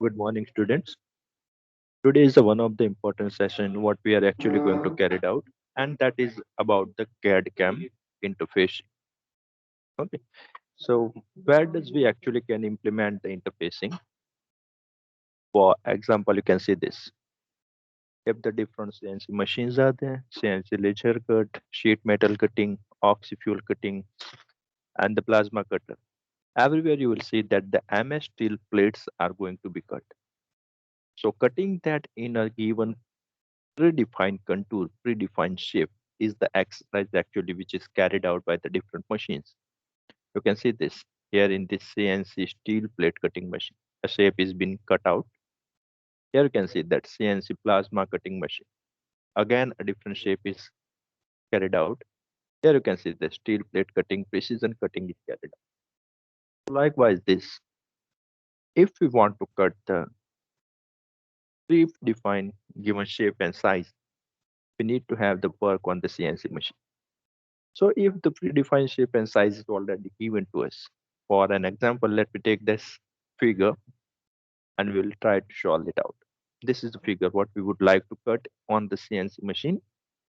Good morning, students. Today is one of the important session what we are actually going to carry it out, and that is about the CAD CAM interfacing. Okay, so where does we actually can implement the interfacing? For example, you can see this. If the different CNC machines are there, CNC laser cut, sheet metal cutting, oxy fuel cutting, and the plasma cutter. Everywhere you will see that the MS steel plates are going to be cut. So cutting that in a given predefined contour, predefined shape is the exercise actually which is carried out by the different machines. You can see this here in this CNC steel plate cutting machine. A shape is being cut out. Here you can see that CNC plasma cutting machine. Again, a different shape is carried out. Here you can see the steel plate cutting, precision cutting is carried out. Likewise, this, if we want to cut the predefined given shape and size, we need to have the work on the CNC machine. So if the predefined shape and size is already given to us, for an example, let me take this figure and we'll try to solve it out. This is the figure what we would like to cut on the CNC machine,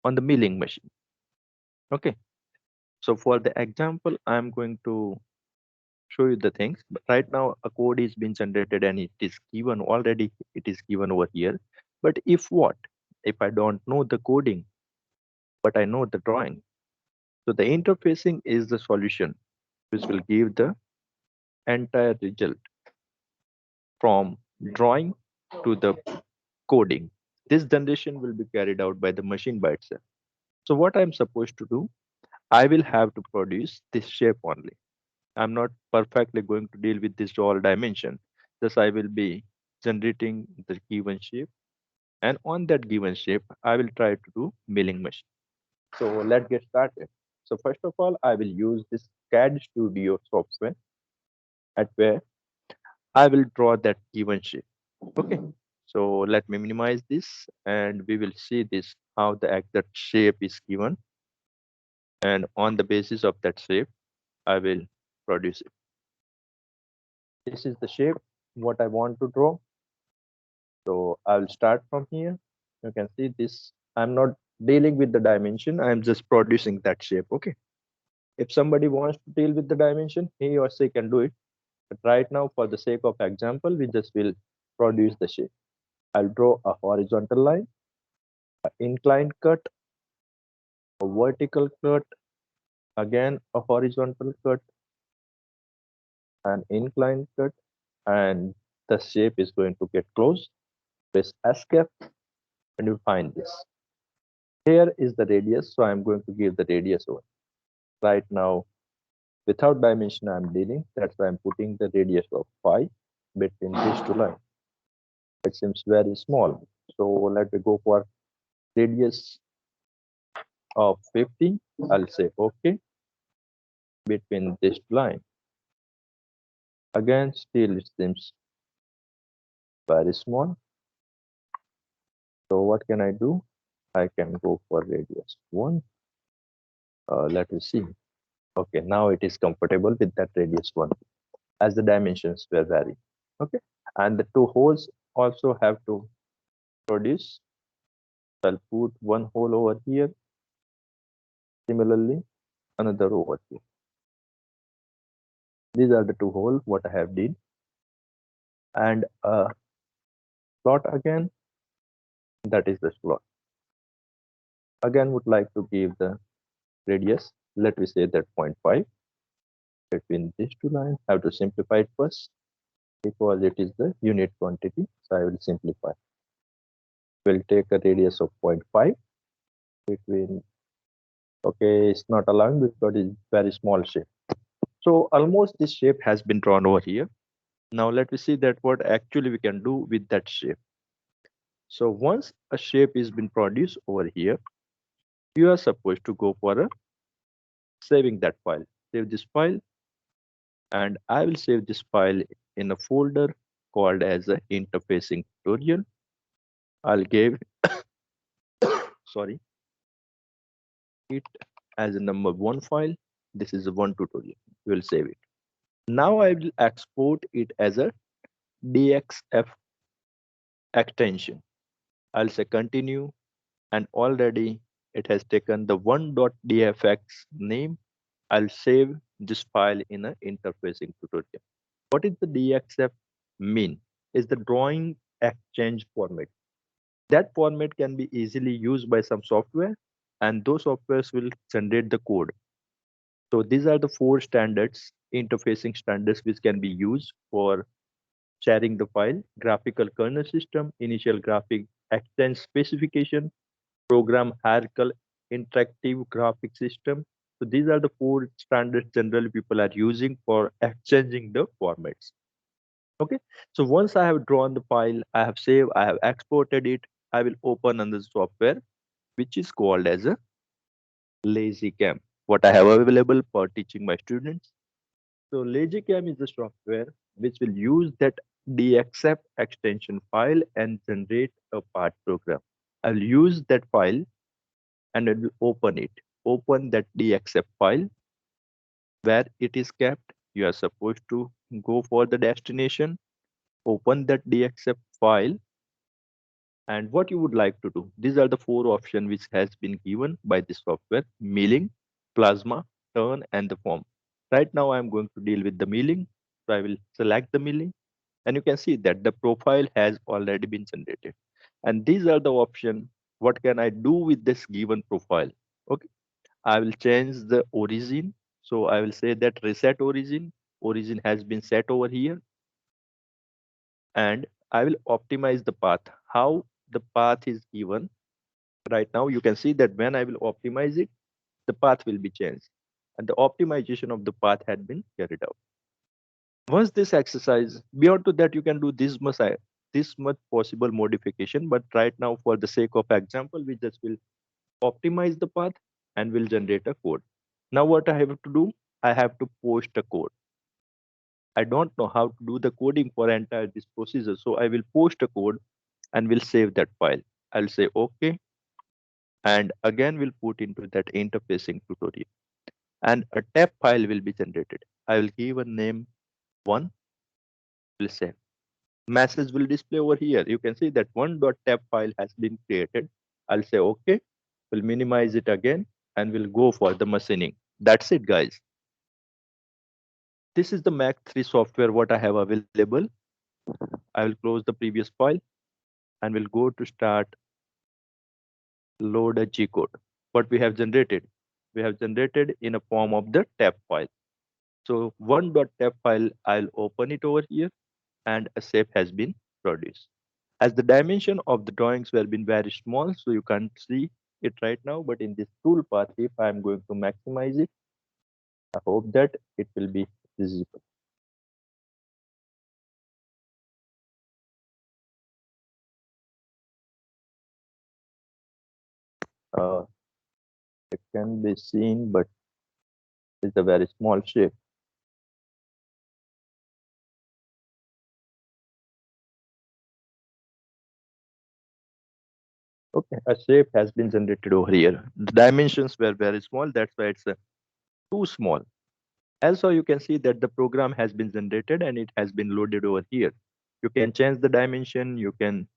on the milling machine. Okay. So for the example, I'm going to show you the things. But right now, a code is being generated and it is given already. It is given over here. But if what? If I don't know the coding, but I know the drawing. So the interfacing is the solution, which will give the entire result from drawing to the coding. This generation will be carried out by the machine by itself. So what I'm supposed to do, I will have to produce this shape only. I'm not perfectly going to deal with this all dimension. Thus I will be generating the given shape, and on that given shape, I will try to do milling machine. So let's get started. So first of all, I will use this CAD Studio software at where I will draw that given shape. Okay. So let me minimize this and we will see this how the exact shape is given. And on the basis of that shape, I will produce it. This is the shape what I want to draw. So I will start from here. You can see this. I'm not dealing with the dimension. I'm just producing that shape. Okay. If somebody wants to deal with the dimension, he or she can do it. But right now, for the sake of example, we just will produce the shape. I'll draw a horizontal line, an inclined cut, a vertical cut, again a horizontal cut, an inclined cut, and the shape is going to get closed. Press escape and you find this. Here is the radius, so I'm going to give the radius over. Right now, without dimension I'm dealing, that's why I'm putting the radius of 5 between these two lines. It seems very small. So let me go for radius of 50. I'll say okay between this line. Again, still it seems very small. So what can I do? I can go for radius 1. Let me see. Okay, now it is comfortable with that radius 1 as the dimensions were vary. Okay, and the two holes also have to produce. I'll put one hole over here. Similarly, another over here. These are the two holes what I have did. And a slot again, that is the slot. Again, would like to give the radius. Let me say that 0.5 between these two lines. I have to simplify it first because it is the unit quantity. So I will simplify. We'll take a radius of 0.5 between. Okay, it's not allowing because it's very small shape. So almost this shape has been drawn over here. Now let me see that what actually we can do with that shape. So once a shape is been produced over here, you are supposed to go for a saving that file. Save this file, and I will save this file in a folder called as a interfacing tutorial. I'll give sorry it as a number 1 file. This is a 1 tutorial. We'll save it. Now I will export it as a DXF extension. I'll say continue, and already it has taken the one.dfx name. I'll save this file in an interfacing tutorial. What is the DXF mean? Is the drawing exchange format. That format can be easily used by some software, and those softwares will generate the code. So these are the four standards, interfacing standards, which can be used for sharing the file: graphical kernel system, initial graphic exchange specification, program hierarchical interactive graphic system. So these are the four standards generally people are using for exchanging the formats. Okay. So once I have drawn the file, I have saved, I have exported it, I will open on the software, which is called as a LazyCam, what I have available for teaching my students. So LazyCam is the software which will use that DXF extension file and generate a part program. I'll use that file and I will open it. Open that DXF file where it is kept. You are supposed to go for the destination, open that DXF file, and what you would like to do. These are the four options which has been given by the software: milling, plasma, turn, and the form. Right now I'm going to deal with the milling. So I will select the milling, and you can see that the profile has already been generated. And these are the options. What can I do with this given profile? Okay, I will change the origin. So I will say that reset origin. Origin has been set over here, and I will optimize the path. How the path is given right now, you can see that when I will optimize it, the path will be changed, and the optimization of the path had been carried out. Once this exercise, beyond to that, you can do this much possible modification. But right now, for the sake of example, we just will optimize the path and will generate a code. Now, what I have to do, I have to post a code. I don't know how to do the coding for entire this procedure, so I will post a code and will save that file. I'll say OK, and again we'll put into that interfacing tutorial, and a tab file will be generated. I will give a name 1, will save. Message will display over here. You can see that one.tab file has been created. I'll say OK, we'll minimize it again and we'll go for the machining. That's it, guys. This is the Mac 3 software what I have available. I will close the previous file and we'll go to start load a G code. What we have generated? We have generated in a form of the tab file. So one.tab file, I'll open it over here and a shape has been produced. As the dimension of the drawings were been very small, so you can't see it right now, but in this toolpath, if I'm going to maximize it, I hope that it will be visible. Uh, it can be seen, but it's a very small shape. Okay, a shape has been generated over here. The dimensions were very small, that's why it's too small. Also, you can see that the program has been generated and it has been loaded over here. You can change the dimension, you can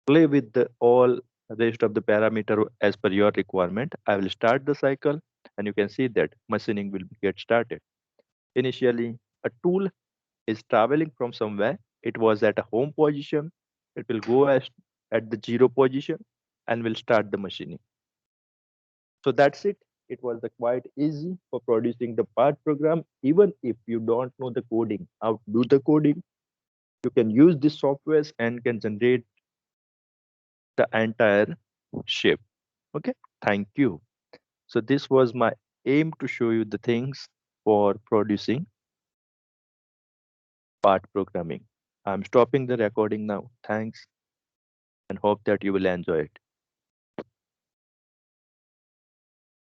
play with the all rest of the parameter as per your requirement. I will start the cycle and you can see that machining will get started. Initially, a tool is traveling from somewhere. It was at a home position. It will go as at the 0 position and will start the machining. So that's it. It was quite easy for producing the part program. Even if you don't know the coding, how to do the coding, you can use these softwares and can generate the entire shape. Okay, thank you. So this was my aim to show you the things for producing part programming. I'm stopping the recording now. Thanks and hope that you will enjoy it.